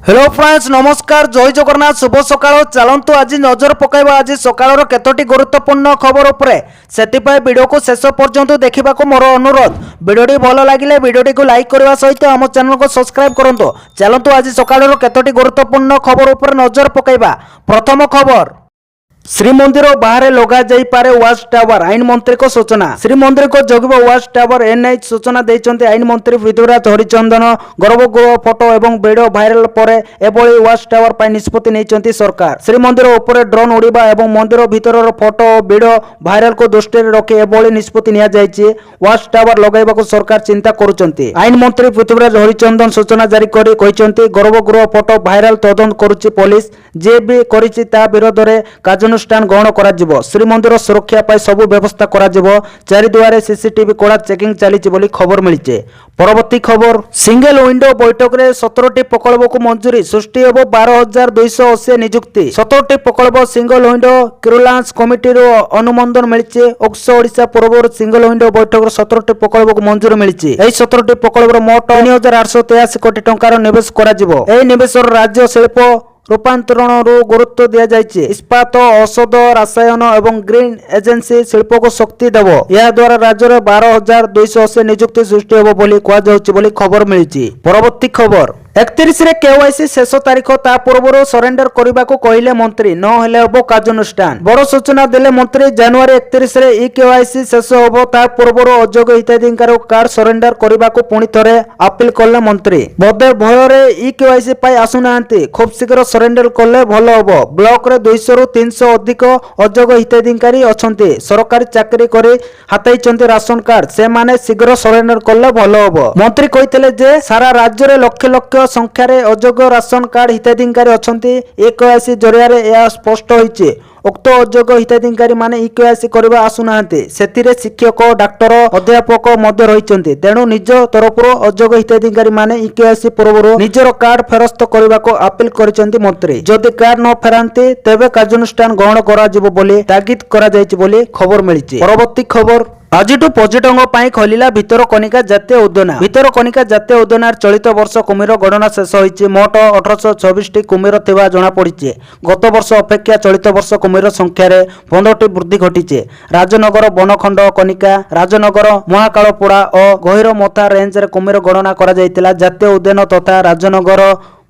Hello friends नमस्कार जय जगन्नाथ शुभ सकाळ चलतु आज नजर पकाइबा आज सकाळर केतोटी गुरुत्वपूर्ण खबर उपरे सेतिपाई वीडियो को शेष पर्यंत देखा मोर अनुरोध वीडियोटी भल लगे वीडियोटी को लाइक करने सहित आम चैनल को सब्सक्राइब करंतु चलतु आज सकाळर केतोटी गुरुत्वपूर्ण खबर उपरे नजर पकाइबा। प्रथम खबर श्रीमंदिर बाहर लगा जाई पारे वाच टावर आईन मंत्री को सूचना। श्रीमंदिर को जगिब वाच टावर एनआई सूचना देइचंते आईन मंत्री पृथ्वीराज हरिचंदन। गर्भगृह फोटो एवं वीडियो भाइराल पर एभली वाच टावर पर निष्पत्ति नेइचंती सरकार। श्रीमंदिर ऊपर ड्रोन उड़ीबा एवं मंदिर भीतर फोटो वीडियो भाइराल को दृष्टि रखी एभली निष्पत्ति निया जायछि। वाच टावर लगाइबाको सरकार चिंता करुचंती। आईन मंत्री पृथ्वीराज हरिचंदन सूचना जारी करी कहिचंती गर्भगृह फोटो भाइराल तदंत करुछि पुलिस जे भी करिछि ता विरोध रे कार्यानुष्ठान ग्रहण करा जिवो। श्रीमंदिर सुरक्षा पाई सब व्यवस्था करा जिवो। चारिद्वारे सीसीटीवी कोड़ा चेकिंग चलीछि बोली खबर मिलिছে। परवर्ती खबर सिंगल विंडो बैठक रे 17टी प्रकल्प को मंजूरी सृष्टि हेबो 12,280 नियुक्ति। 17टी प्रकल्प सिंगल विंडो क्लियरेंस कमिटी रो अनुमोदन मिलिছে। ओक्सो ओडिशा पूर्व सिंगल विंडो बैठक रे 17टी प्रकल्प को मंजूरी मिलिছে। एही 17टी प्रकल्प रो मोट 3,883 कोटी टंकार निवेश करा जिवो। एही निवेश राज्य शिल्प रूपांतरण गुरुत्व दि जाइए। इस्पात औषध रसायन एवं ग्रीन एजेंसी शिल्प को शक्ति देव। यह द्वारा राज्य में 12,280 नियुक्ति सृष्टि होब बोली कहुछि बोली खबर मिली। परवर्ती खबर 31 रे केवाईसी शेष तारीख ता पूर्व सरेंडर करने को कहले मंत्री न हेले हबो कार्यानुष्ठान। बड़ सूचना देले मंत्री। जनवरी 31 रे ई केवाईसी शेष होबो ता पूर्व अयोग्य हिताधिकार कार्ड सरेंडर करने को पुणी थरे अपील कले मंत्री। बोधे भय रे ई केवाईसी पाई आसुनांती खूब शीघ्र सरेंडर कले भल हबो। ब्लॉक रे 200 रु 300 अधिक अयोग्य हिताधिकारी अछंती। सरकारी चाकरी करी हाताइचंती राशन कार्ड से माने शीघ्र सरेंडर कले भल हबो। मंत्री कहितले जे सारा राज्य रे लक्ष लक्ष संख्यार अयोग्य राशन कार्ड हिताधिकारी अछंती। ई-केवाईसी जरिया यह स्पष्ट होइছে उक्त अयोग्य हिताधिकारी माने ई-केवाईसी करबा आसुनांती। सेतिरे शिक्षक डाक्टर अध्यापक मध्य रहिचंती। तेणु निज तरफ अयोग्य हिताधिकारी माने ई-केवाईसी पूर्व निजर कार्ड फेरस्त करबा को अपील करिसंती मंत्री। जदि कार्ड न फेरांती तेबे कार्यानुष्ठान ग्रहण करा जिवो बोली तागिद करा जायछि बोली खबर मिलिছে। परवर्ती खबर आजिठू पर्यटकों खोलिला भितरकनिका जातीय उद्यान। भितरकनिका जातीय उद्यान चलित वर्ष कुमीर गणना शेष होइछि। मोट 1826टी कुमीर थिबा जणा पड़िछि। गत वर्ष अपेक्षा चलित वर्ष कुमीर संख्या रे 15टी वृद्धि घटिछि। राजनगर बनखंड कनिका राजनगर महाकालपोड़ा और गहिरमथा रेंज रे कुमीर गणना करा जायतिला। जातीय उद्यान तथा राजनगर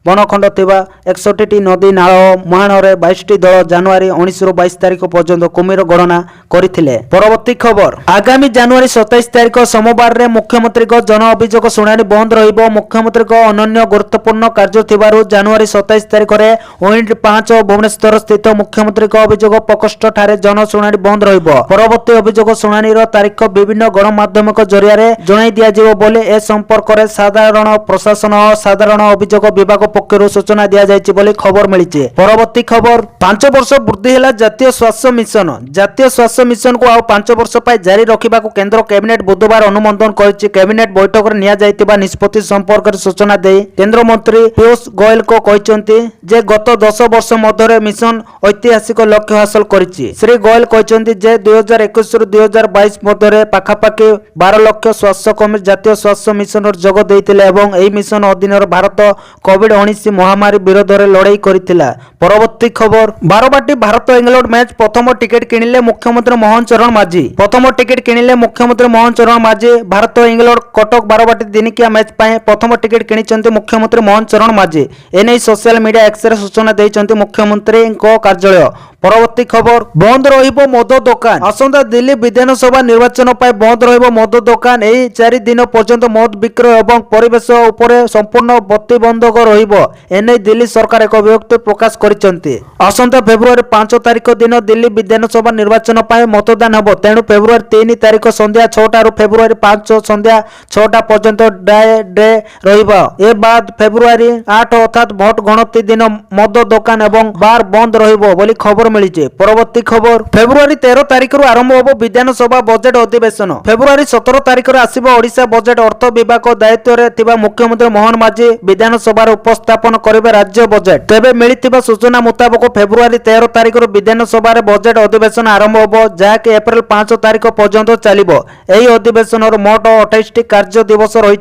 बनखंड थिबा 61टी नदी नाल मुहाण रे 22टी दल जनवरी 19 रु 22 तारीख पर्यंत कुमीर गणना करथिले। परवर्ती खबर आगामी जनवरी 27 तारीख सोमवार रे मुख्यमंत्री को जन अभियोग शुणाणी बंद रहिबो। मुख्यमंत्री को अनन्य गुरुत्वपूर्ण कार्य थिबारु जनवरी 27 तारीख रे ओइंड 5 भुवनेश्वर स्थित मुख्यमंत्री को अभियोग प्रकोष्ठ ठारे जन शुणाणी बंद रहिबो। परवर्ती अभियोग शुणाणी रो तारीख विभिन्न गणमाध्यमिक जरिया रे जणाई दिया जिवो बोले ए संपर्क रे साधारण प्रशासन और साधारण अभियोग विभाग पक्षरु सूचना दिया जायछि बोली खबर मिलिছে। परवर्ती खबर 5 वर्ष वृद्धि हैला जातीय स्वास्थ्य मिशन। जातीय स्वास्थ्य मिशन को आ 5 वर्ष पाई जारी रखिबा को केंद्र कैबिनेट बुधवार अनुमोदन करिछि। कैबिनेट बैठक रे निया जायतिबा निष्पत्ति संपर्क रे सूचना दे केंद्र मंत्री पीयूष गोयल को कहिसंती जे गत 10 वर्ष मध्य मिशन ऐतिहासिक लक्ष्य हासिल करिछि। श्री गोयल कहिसंती जे 2021 रु 2022 मध्य पाखापाखि 12 लाख स्वास्थ्य कर्मी जातीय स्वास्थ्य मिशन रे जोग देइतिले एवं एही मिशन अधीन भारत कोविड महामारी विरोध में लड़ाई करिथिला। परवर्ती खबर बारबाटी भारत इंग्लैंड मैच प्रथम टिकेट किनिले मुख्यमंत्री मोहन चरण माझी। प्रथम टिकेट किनिले मुख्यमंत्री मोहन चरण माझी। भारत इंग्लैंड कटक बारबाटी दिनिकिया मैच पाए प्रथम टिकेट किनिचंती मुख्यमंत्री मोहन चरण माझी। एने सोशल मीडिया एक्स रे सूचना देइचंती मुख्यमंत्री को कार्यालय। परवर्ती खबर बंद रहिबो मद दुकान। आसंता दिल्ली विधानसभा निर्वाचन पाई बंद रहिबो मद दुकान। एही 4 दिन पर्यंत मद विक्रय एवं परिवेश उपरे संपूर्ण प्रतिबंधक रहिबो। एने दिल्ली सरकार एक विज्ञप्ति प्रकाश करिसंती। आसंता फेब्रुआरी 5 तारीख दिन दिल्ली विधानसभा निर्वाचन पाई मतदान हबो। तेणु फेब्रुआरी 3 तारीख संध्या 6टा रु फेब्रुआरी 5 संध्या 6टा पर्यंत डे रहिबो। ए बाद फेब्रुआरी 8 अर्थात भोट गणति दिन मद दुकान एवं बार बंद रहिबो बोली खबर खबर मिली। परवर्ती खबर फेब्रुआरी 13 तारिख आरंभ होब विधानसभा बजेट अधिवेशन। फेब्रुआरी 17 तारिख आसिब ओडिशा बजेट अर्थ विभाग दायित्व रे मुख्यमंत्री मोहन माझी विधानसभा उपस्थापन करेंगे राज्य बजेट। तेबे मिलिथिबा सूचना मुताबक फेब्रुआरी 13 तारिख विधानसभा बजेट अधिवेशन आरंभ होब जहाँकि एप्रिल 5 तारिख पर्यंत चलिबो। एही अधिवेशन मोट 28 कार्य दिवस रही।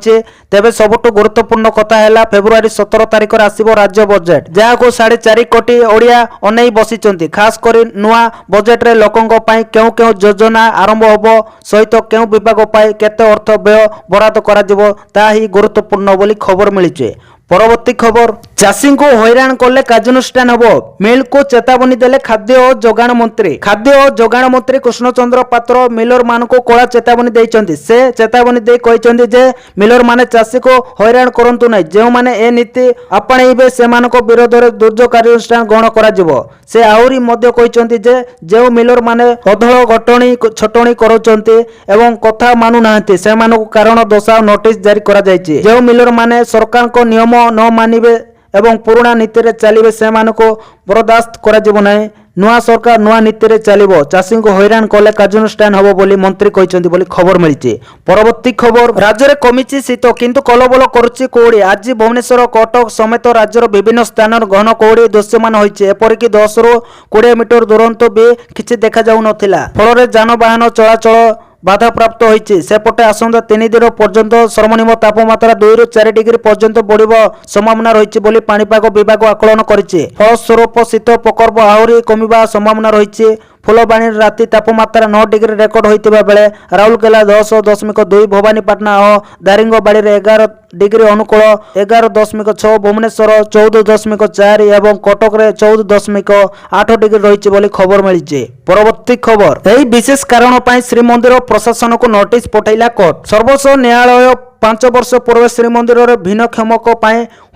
तेबे सबुठु गुरुत्वपूर्ण कथा है फेब्रुआरी 17 तारिख आसिब राज्य बजेट जहाँ 4.5 कोटी ओडिया अनै बसिचंती। खास करी नुआ बजेट रे लोकंक पई केउ केउ योजना आरंभ होबो सहित केउ विभाग पई केते अर्थ व्यय बराद करा जिवो ताही गुरुत्वपूर्ण बोली खबर मिली। परवर्ती खबर चाषी को हैरान कले कार्यानुष्ठान हबो। मिल को चेतावनी देले खाद्य और जोगाण मंत्री। खाद्य और जोगाण मंत्री कृष्णचंद्र पात्र मिलर मान को कड़ा चेतावनी देइचंती। से चेतावनी दे कहिचंती जे मिलर माने चाषी को हैरान करंतु नै। जेउ माने ए नीति आपणैबे से मानको विरोध रे दुर्जोग कार्यानुष्ठान ग्रहण करा जिवो। से आहुरी मध्य कहिचंती जे जेउ मिलर माने अधळ घटणी छटणी करूचंती एवं कथा मानु नाहंती से मानको कारण दोषा नोटिस जारी करा जायछि। जेउ मिलर माने सरकार को नियम न मानिबे एवं पुराना नीति रे चलिबे से मानको बर्दाश्त करा जिवो नै। नुआ सरकार नुआ नीति रे चलिबो। चाषी को हैरान कले कार्यानुष्ठान हबो बोली मंत्री कहिसंती बोली खबर मिलिछि। परवर्ती खबर राज्य रे कमिछि शीत किंतु कलबल करूछि कोड़ी। आज भुवनेश्वर कटक समेत राज्यर विभिन्न स्थान घन कोड़ी दृश्यमान होइछि। एपरिक 10 रु 20 मीटर दूरंत भी किछि देखा जाउ नथिला। फल जानवाहन चलाचल बाधा प्राप्त होइछि। सेपटे आसंता 3 दिन पर्यंत सर्वनिम्न तापमात्रा 2 रु 4 डिग्री पर्यंत बढ़िबो संभावना रहिछि बोली पाणीपाग विभाग आकलन करिछि। फलस्वरूप शीत प्रकोप आहुरी कमिबा संभावना रहिछि। फुलबाणी राति तापमात्रा 9 डिग्री रेकर्ड होइतिबा बेले राउरकेला 10.2, भवानीपाटना और दारिंगबाड़ी 11 डिग्री अनुकूल 11.6, भुवनेश्वर 14.4 एवं कटक रे 14.8 डिग्री रही बोली खबर मिली। परवर्ती खबर यही विशेष कारण पर श्रीमंदिर प्रशासन को नोटिस पठैला कोर्ट। सर्वोच्च न्यायालय 5 वर्ष पूर्व श्रीमंदिर भिन्नक्षमक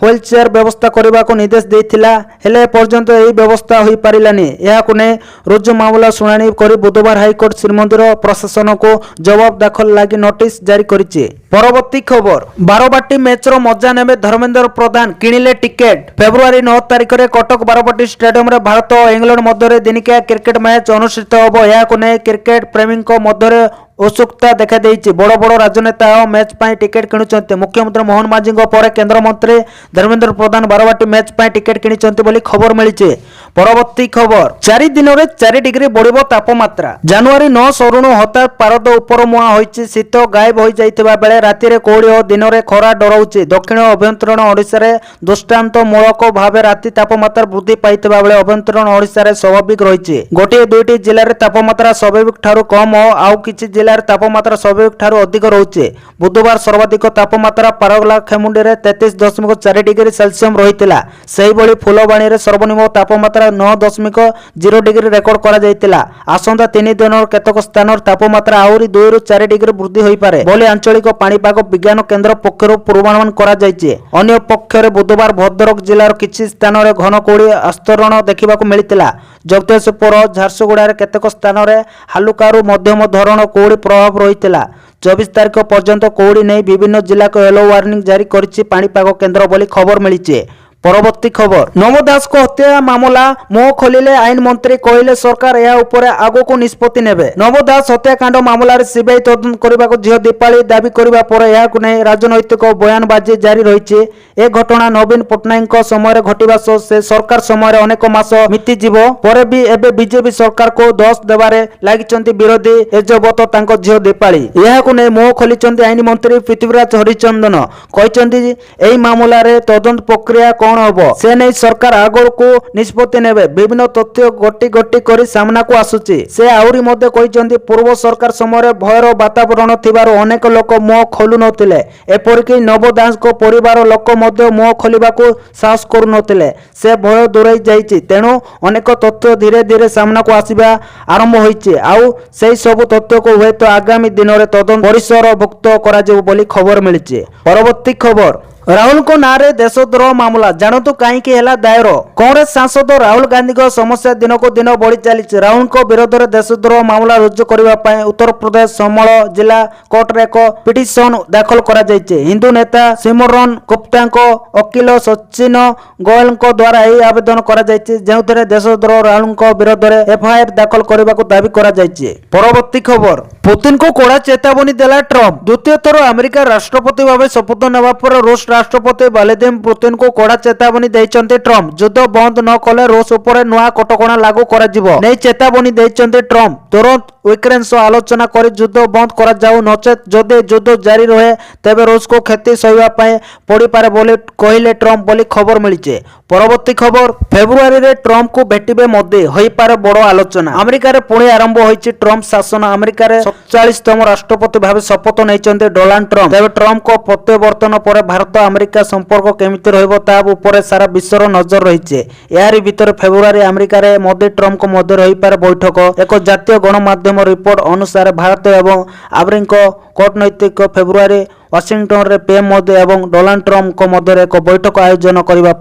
व्हील चेयर व्यवस्था करने को निर्देश देता हेले पर्यंत यही व्यवस्था हो पारानी। यहां नहीं रुजु मामला शुणाणी कर बुधवार हाईकोर्ट श्रीमंदिर प्रशासन को जवाब दाखल लगी नोटिस जारी करिछि। परवर्ती खबर बारवाटी मैचर मजा नेबे धर्मेंद्र प्रधान किणिले टिकेट। फेब्रुआरी 9 तारिख में कटक बारवाटी स्टेडियम रे भारत और इंग्लैंड मध्य दिनिकिया क्रिकेट मैच अनुष्ठित होब। यहां नहीं क्रिकेट प्रेमी मध्य उत्सुकता देखा देइछि। बड़ बड़ राजनेता और मैच पाई टिकेट किणुचंते। मुख्यमंत्री मोहन माझी पर केंद्र मंत्री धर्मेंद्र प्रधान बारवाटी मैच पाई टिकेट किणुचंते बोली खबर मिली। परवर्ती खबर 4 दिन में 4 डिग्री बढ़िबो तापमात्रा। जनवरी 9 सरुणु हठात पारद उपर मुआ होइछि। शीत गायब हो जाइतिबा बेले राति रे कोड़ी और दिन में खरा डराउछि। दक्षिण अभ्यंतरण ओडिशा रे दृष्टांतमूलक भावे राति तापमात्रा वृद्धि पाइतिबा बेले अभ्यंतरण ओडिशा रे स्वाभाविक रहिछि। गोटे दुईटी जिले में तापमात्रा स्वाभाविक ठारू कम और आउ किछि जिले तापमात्रा स्वाभाविक ठारू अधिक रहुछि। बुधवार सर्वाधिक तापमात्रा पारलाखेमुंडी रे 33.4 डिग्री सेल्सियस रहितिला। सेही भली फुलबाणी रे सर्वनिम्न तापमात्रा 9.0 डिग्री रेकर्ड करा जायतिला। आसंता 3 दिन केतक स्थान तापमात्रा आहुरी 2 रु 4 डिग्री वृद्धि होई पारे बोली आंचलिक पाणीपाग विज्ञान केंद्र पक्षरु पूर्वानुमान करा जायछि। अन्य पक्षरे बुधवार भद्रक जिलार किछि स्थान रे घन कोड़ी आस्तरण देखिबाकू मिलितिला। जगदीशपुर झारसुगुड़ा रे केतक स्थान रे हालुकारु मध्यम धरण कोड़ी प्रभाव रहितिला। 24 तारिख पर्यंत कोड़ी नहीं विभिन्न जिला को येलो वार्निंग जारी करिछि पाणीपाग केंद्र बोली खबर मिलिछि। परवर्ती खबर नमो दास को हत्या मामला मुह खोलिले आईन मंत्री कहले सरकार यह ऊपर आगो को निष्पत्ति नेबे। नमो दास हत्याकांड मामला रे सीबीआई तदंत करबा को झियो दीपाली दाबी करबा पर यह को नहीं राजनैतिक बयानबाजी जारी रहिछि। ए घटना नवीन पटनायक समय रे घटिबा से सरकार समय रे अनेक मास मिति जीवो पर भी एबे बीजेपी सरकार को दोष देबारे लागिचंती विरोधी एजबत तांको झियो दीपाली। यह को नहीं मुह खोलिचंती आईन मंत्री पृथ्वीराज हरिचंदन कहचंती एही मामला रे तदंत प्रक्रिया से नहीं सरकार आगो को निष्पत्ति नेबे। विभिन्न तथ्य गोटी गोटी करी सामना को आसुची। से आउरी मध्य कहिसंती पूर्व सरकार समय भयर वातावरण थिबारो अनेक लोक मुह खोलु नथिले। एपरिक नव दास को परिवार लोक मध्य मुह खोलिबाकू साहस करू नथिले। से भय दूरई जाइछि। तेणु अनेक तथ्य धीरे धीरे सामना को आसीबा आरंभ होइछि। आउ सेही सब तथ्य को हुए तो आगामी दिन में तदंत परिसरभुक्त करा जेउ बोली खबर मिलिछि। परवर्ती खबर राहुल को नारे देशद्रोह मामला जानतु कहीं हेला दायर। कांग्रेस सांसद राहुल गांधी को समस्या दिन को दिन बढ़ी चली। राहुल को विरोध में देशद्रोह मामला रुजु करने उत्तर प्रदेश समल जिला कोर्ट रे एक पिटिशन दाखल करा जायछि। हिंदू नेता सिमरन गुप्ता को वकील सचिन गोयल द्वारा यह आवेदन करा जायछि, जेउथिरे देशद्रोह राहुल को विरोध में एफआईआर दाखल करने को दाबी करा जायछि। परवर्ती खबर, पुतिन को कड़ा चेतावनी देला ट्रम्प। द्वितीय थर अमेरिका राष्ट्रपति भाव शपथ नेबा पर रूस राष्ट्रपति व्लादिमीर पुतिन को कड़ा चेतावनी देइचंते ट्रम्प। युद्ध बंद न कले रूस उपर नुआ कटकणा लागू करा जिवो नै चेतावनी देइचंते ट्रम्प। तुरंत यूक्रेन सह आलोचना कर युद्ध बंद करा जाऊ, नचेत जदि युद्ध जारी रहे तेबे रूस को क्षति सहिबा पय पड़ी पारे बोली कहिले ट्रम्प बोली खबर मिलिছে। परवर्ती खबर, फेब्रुआरी रे ट्रम्प को भेटिबे मोदी, होई पारे बड़ आलोचना। अमेरिका रे पुणी आरंभ होईछि ट्रम्प शासन। अमेरिका रे 47तम राष्ट्रपति भाव शपथ नैचंते डोनाल्ड ट्रम्प। तेबे ट्रम्प को प्रत्यावर्तन पर भारत अमेरिका संपर्क केमिति रहइबो ता ऊपर सारा विश्वर नजर रहिছে। यारी भीतर फेब्रुआरी अमेरिका रे मोदी ट्रम्प को मध्य रही पारे बैठक। एक जातीय गणमाध्यम रिपोर्ट अनुसार भारत एवं अमेरिका कूटनैतिक फेब्रुआरी वाशिंगटन रे पीएम मोदी एवं डोनाल्ड ट्रम्प को मध्य एक बैठक आयोजन करने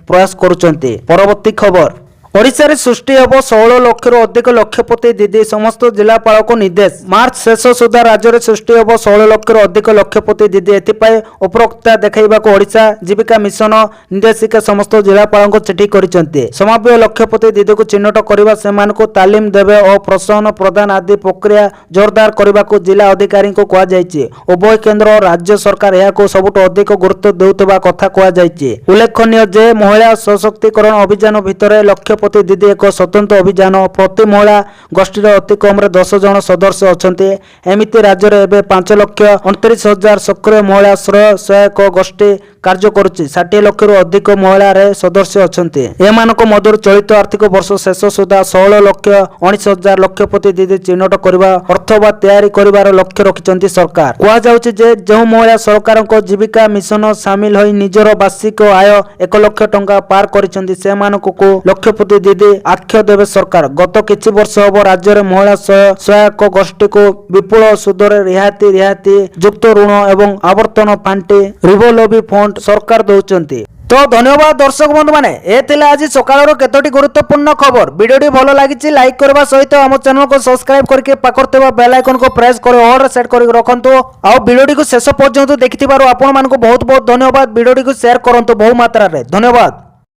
प्रयास करुछंती। परवर्ती खबर, ओडिशा रे सृष्टि हेब 16 लाख अधिक लक्षपति दीदी, समस्त जिलापाल को निर्देश। मार्च शेष सुधा राज्य में सृष्टि हेब 16 लाख अधिक लक्षपति दीदी। एथिपाई उपरोक्ता देखैबाको ओडिशा जीविका मिशन निर्देशिका समस्त जिलापाल को चिठी करिसेंती। समाव्य लक्षपति दीदी को चिन्हट करबा, सेमानकु तालीम देबे और प्रोत्साहन प्रदान आदि प्रक्रिया जोरदार करबाको जिला अधिकारी को कहा जायछि। उभय केंद्र और राज्य सरकार याको सबुठ अधिक गुरुत्व देउतबा कथा कहा जायछि। उल्लेखनीय जे महिला सशक्तिकरण अभियान भितर लक्ष्य दीदी एक स्वतंत्र अभियान। प्रति महिला गोष्ठी अति कम 10 जन सदस्य अछंती। एमिति राज्य में एवं 5,29,000 सक्रिय महिला स्वयं सहायक गोष्ठी कार्य करुच्ची। 60 लाख अधिक महिला सदस्य अछंती। एमानक मध्य चलित आर्थिक वर्ष शेष सुधा 16,19,000 लक्षपति दीदी चिन्हट करने अथवा तैयारी कर लक्ष्य रखिंट सरकार। कहुचे जो महिला सरकार जीविका मिशन सामिल हो निजर वार्षिक आय 1 लाख टंका पार कर लक्षपति दीदी आख्य देवे सरकार। गत किछि वर्ष हम राज्य में महिला सहायक गोष्ठी को विपुल सुधर रिहाती युक्त ऋण एवं आवर्तन पांठी रिवोल्विंग फंड सरकार दौरान। तो धन्यवाद दर्शक बंधु माने, ए थिला आज सकाळर केतोटी गुरुत्वपूर्ण खबर। वीडियोटी भलो लागिछि लाइक करबा सहित हम चैनल को सब्सक्राइब करके पाखरतेबा बेल आइकन को प्रेस कर ऑल रे सेट करके रखंतु। आ वीडियोटी को शेष पर्यंत देखिथिबारु आपन मानको बहुत बहुत धन्यवाद। वीडियोटी को शेयर करंतु बहु मात्रा रे। धन्यवाद।